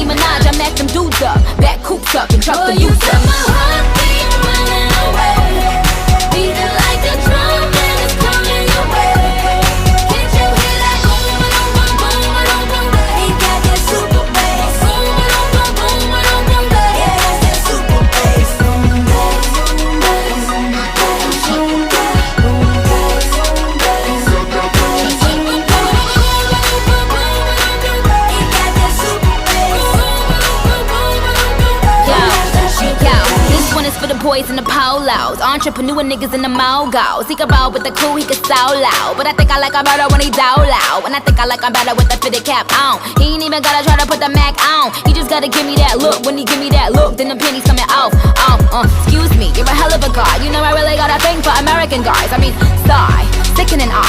Minaj, I mack them dudes up. Back coops up and truck the You youth set up. my heartbeat running away, beating like a drum and it's coming your way. Can't you hear that boom, boom, boom, boom, boom, boom, boom? He got that super bass. Boom, boom, boom, boom, boom, boom, boom. Yeah, that's that super bass. Boom, bass, boom, bass, boom, bass, boom, bass, boom, bass, boom, bass. Super boom, boom, boom, boom, boom, boom, boom. He got that super bass. Boom, boom, boom, boom, boom, boom. Yo, Yeah, that's that super yo, bass. this one is for the boys in the polos, entrepreneur niggas in the mogos. He can ball with the cool, he can so loud, but I think I like him better when he down loud. And I think I like him better with the fitted cap on. He ain't even gotta try to put the Mac on. He just gotta give me that look. When he give me that look, then the pennies coming off. Excuse me, you're a hell of a guy. You know I really got a thing for American guys. I mean, sigh, sickening eye.